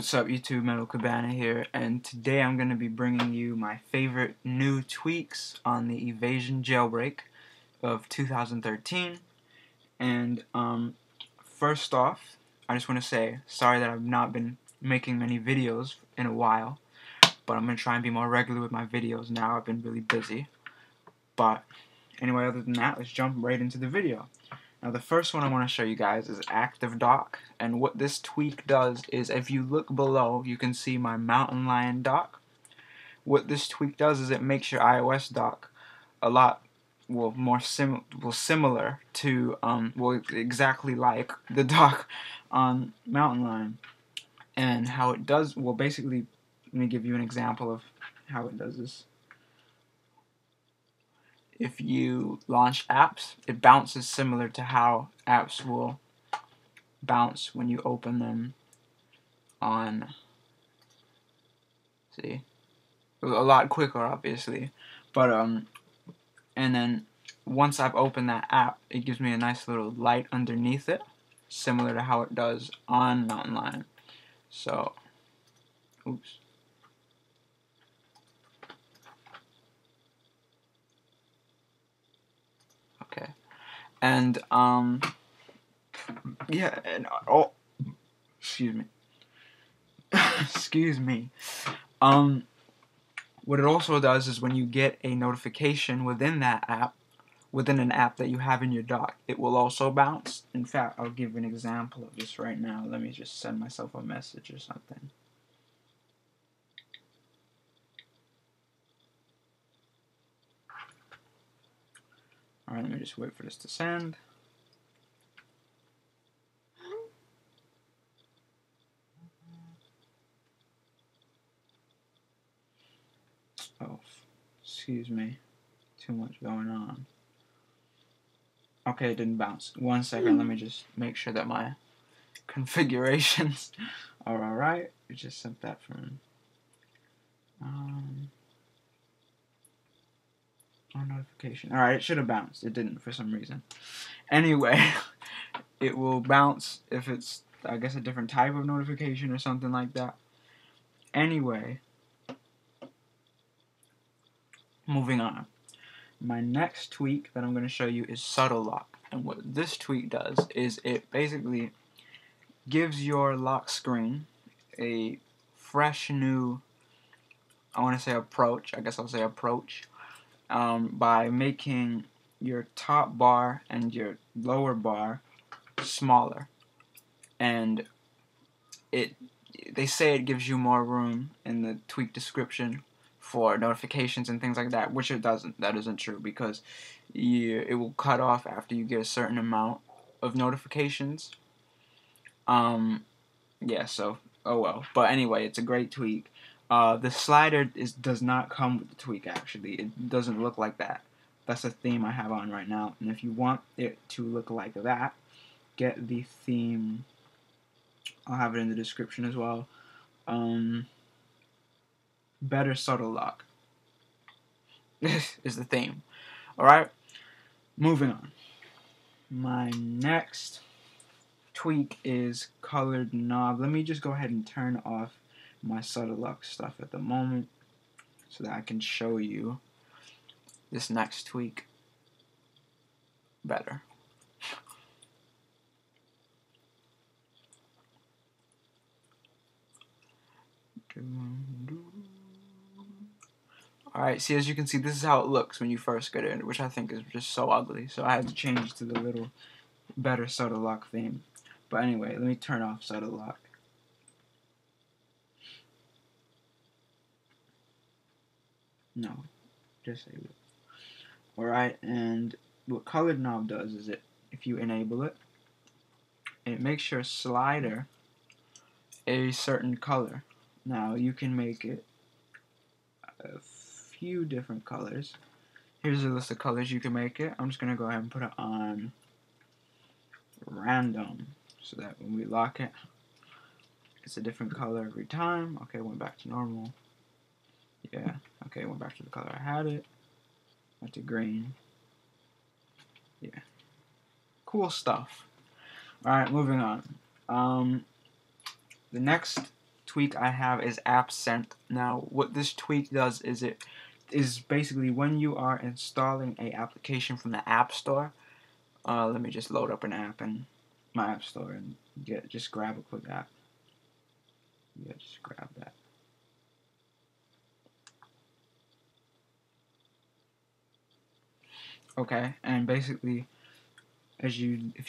What's up YouTube, Metal Cabana here, and today I'm going to be bringing you my favorite new tweaks on the Evasion Jailbreak of 2013. And first off, I just want to say sorry that I've not been making many videos in a while, but I'm going to try and be more regular with my videos now. I've been really busy. But anyway, other than that, let's jump right into the video. Now the first one I want to show you guys is ActiveDock, and what this tweak does is, if you look below, you can see my mountain lion dock. What this tweak does is it makes your iOS dock a lot similar to exactly like the dock on mountain lion. And how it does, basically, let me give you an example of how it does this. If you launch apps, it bounces similar to how apps will bounce when you open them on, see, a lot quicker obviously, but and then once I've opened that app, it gives me a nice little light underneath it, similar to how it does on mountain lion. So, oops. Okay. And yeah, and excuse me. Excuse me. What it also does is when you get a notification within that app, within an app that you have in your dock, it will also bounce. In fact, I'll give an example of this right now. Let me just send myself a message or something. Alright, let me just wait for this to send. Oh, excuse me. Too much going on. Okay, it didn't bounce. 1 second, let me just make sure that my configurations are alright. We just sent that from notification. Alright, it should have bounced. It didn't for some reason. Anyway, it will bounce if it's, I guess, a different type of notification or something like that. Anyway, moving on. My next tweak that I'm going to show you is SubtleLock. And what this tweak does is it basically gives your lock screen a fresh new, I want to say approach, I guess I'll say approach, by making your top bar and your lower bar smaller. And they say it gives you more room in the tweak description for notifications and things like that, which it doesn't. That isn't true, because it will cut off after you get a certain amount of notifications. Yeah, so oh well. But anyway, it's a great tweak. The slider does not come with the tweak, actually. It doesn't look like that. That's a theme I have on right now, and if you want it to look like that, get the theme. I'll have it in the description as well. Better SubtleLock is the theme. Alright, moving on. My next tweak is ColoredKnob. Let me just go ahead and turn off my SubtleLock stuff at the moment so that I can show you this next tweak better. Alright, see, as you can see, this is how it looks when you first get in, which I think is just so ugly. So I had to change to the little better SubtleLock theme. But anyway, let me turn off SubtleLock. No, just save it. Alright, and what ColoredKnob does is if you enable it, it makes your slider a certain color. Now, you can make it a few different colors. Here's a list of colors you can make it. I'm just going to go ahead and put it on random so that when we lock it, it's a different color every time. Okay, went back to normal. Yeah, okay, went back to the color I had it. Went to green. Yeah. Cool stuff. Alright, moving on. The next tweak I have is AppCent. Now, what this tweak does is it is basically when you are installing a application from the App Store. Let me just load up an app in my App Store and just grab a quick app. Yeah, just grab that. Okay, and basically, if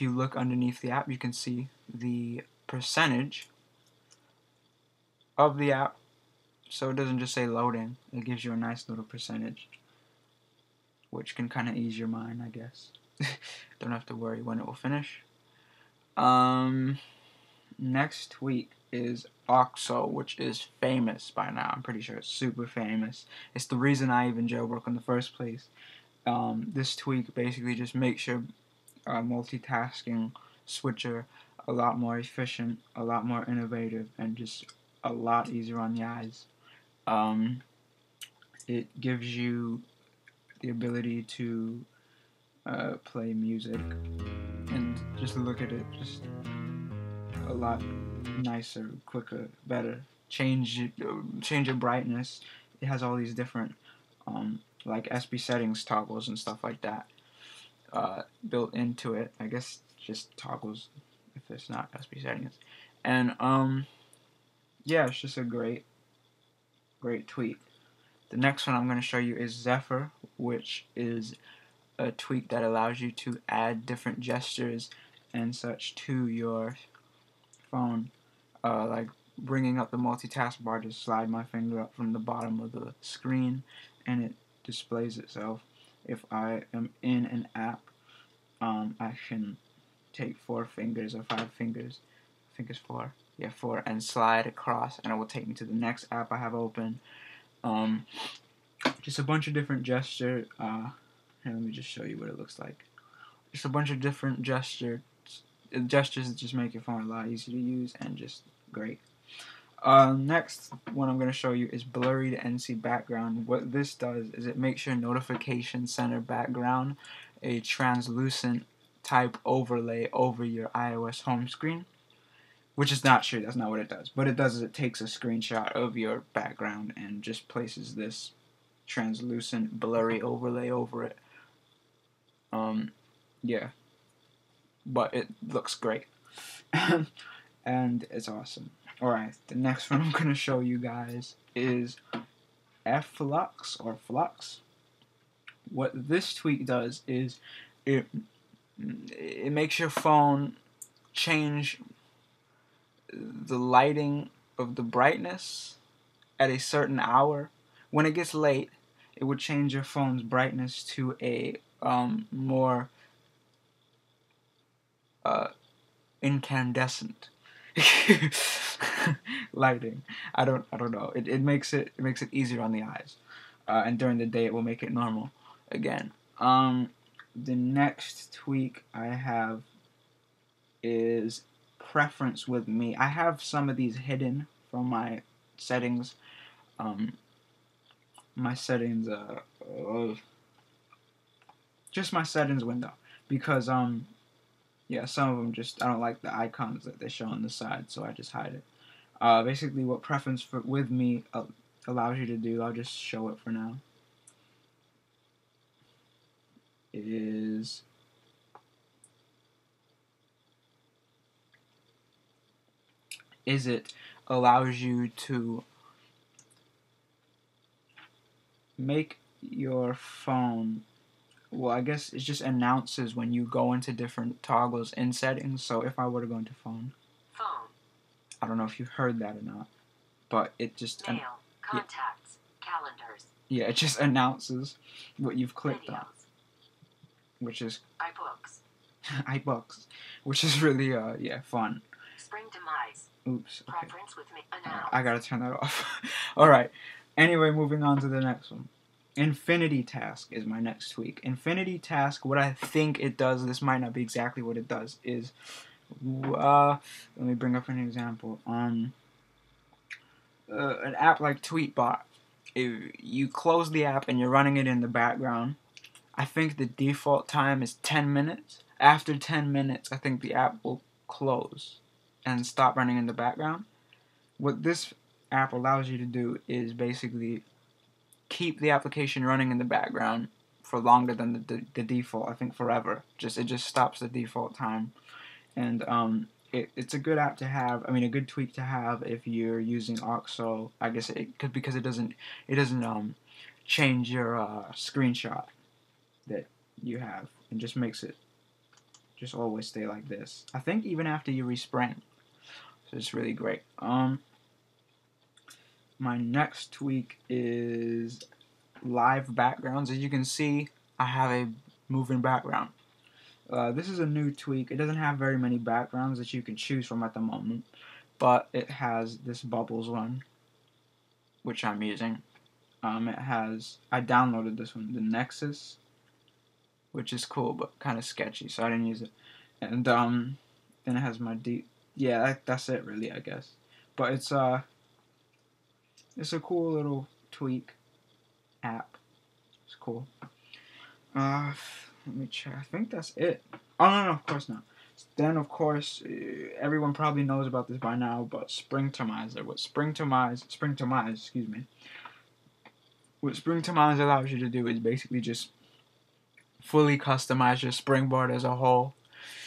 you look underneath the app, you can see the percentage of the app. So it doesn't just say loading; it gives you a nice little percentage, which can kind of ease your mind, I guess. Don't have to worry when it will finish. Next tweak is Auxo, which is famous by now. I'm pretty sure it's super famous. It's the reason I even jailbroke in the first place. This tweak basically just makes your multitasking switcher a lot more efficient, a lot more innovative, and just a lot easier on the eyes. It gives you the ability to play music and just look at it just a lot nicer, quicker, better. Change your brightness. It has all these different like SB settings toggles and stuff like that built into it. I guess just toggles if it's not SB settings. And yeah, it's just a great tweak. The next one I'm going to show you is Zephyr, which is a tweak that allows you to add different gestures and such to your phone. Like bringing up the multitask bar, just slide my finger up from the bottom of the screen and it displays itself. If I am in an app, I can take 4 fingers or 5 fingers, I think it's 4, yeah, 4, and slide across and it will take me to the next app I have open. Just a bunch of different gestures. Here, let me just show you what it looks like. Just a bunch of different gestures that just make your phone a lot easier to use and just great. Next one I'm going to show you is BlurriedNCBackground. What this does is it makes your notification center background a translucent type overlay over your iOS home screen, which is not true. That's not what it does. What it does is it takes a screenshot of your background and just places this translucent blurry overlay over it. Yeah, but it looks great and it's awesome. Alright, the next one I'm going to show you guys is f.lux or f.lux. What this tweak does is it makes your phone change the lighting of the brightness at a certain hour. When it gets late, it would change your phone's brightness to a more incandescent lighting. I don't know. It makes it easier on the eyes, and during the day it will make it normal again. The next tweak I have is PreferenceWithMe. I have some of these hidden from my settings. My settings, just my settings window, because yeah, some of them just, I don't like the icons that they show on the side, so I just hide it. Basically, what PreferenceWithMe allows you to do, I'll just show it for now, is it allows you to make your phone, well, I guess it just announces when you go into different toggles in settings. So if I were to go into phone, I don't know if you heard that or not, but it just mail, contacts, calendars. Yeah, it just announces what you've clicked videos. on, which is iBooks. iBooks, which is really yeah, fun. Springtomize. Oops. Okay. PreferenceWithMe. I gotta turn that off. All right. Anyway, moving on to the next one. InfinityTask is my next tweak. InfinityTask, what I think it does, this might not be exactly what it does, is, let me bring up an example. An app like Tweetbot, if you close the app and you're running it in the background, I think the default time is 10 minutes. After 10 minutes, I think the app will close and stop running in the background. what this app allows you to do is basically keep the application running in the background for longer than the default. I think forever. It just stops the default time, and it's a good app to have. I mean, a good tweak to have if you're using Auxo. I guess it could, because it doesn't change your screenshot that you have, and just makes it just always stay like this. I think even after you respring, so it's really great. My next tweak is live backgrounds. As you can see, I have a moving background. This is a new tweak. It doesn't have very many backgrounds that you can choose from at the moment, but it has this bubbles one, which I'm using. I downloaded this one, the Nexus, which is cool but kind of sketchy, so I didn't use it. And then it has my that's it really, I guess. But it's a cool little tweak app. It's cool. Let me check. I think that's it. Oh no, of course not. Then of course, everyone probably knows about this by now, but Springtomize, excuse me. What Springtomize allows you to do is basically just fully customize your springboard as a whole.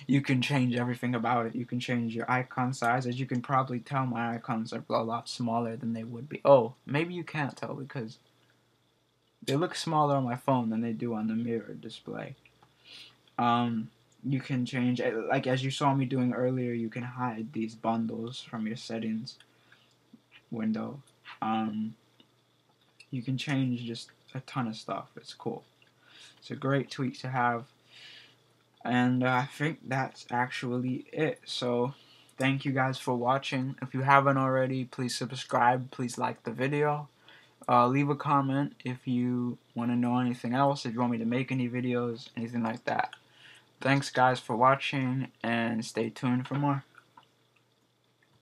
You can change everything about it. You can change your icon size. As you can probably tell, my icons are a lot smaller than they would be. Oh, maybe you can't tell because they look smaller on my phone than they do on the mirror display. You can change, like as you saw me doing earlier, you can hide these bundles from your settings window. You can change just a ton of stuff. It's cool. It's a great tweak to have. And I think that's actually it. So thank you guys for watching. If you haven't already, please subscribe. Please like the video. Leave a comment if you want to know anything else, if you want me to make any videos, anything like that. Thanks guys for watching, and stay tuned for more.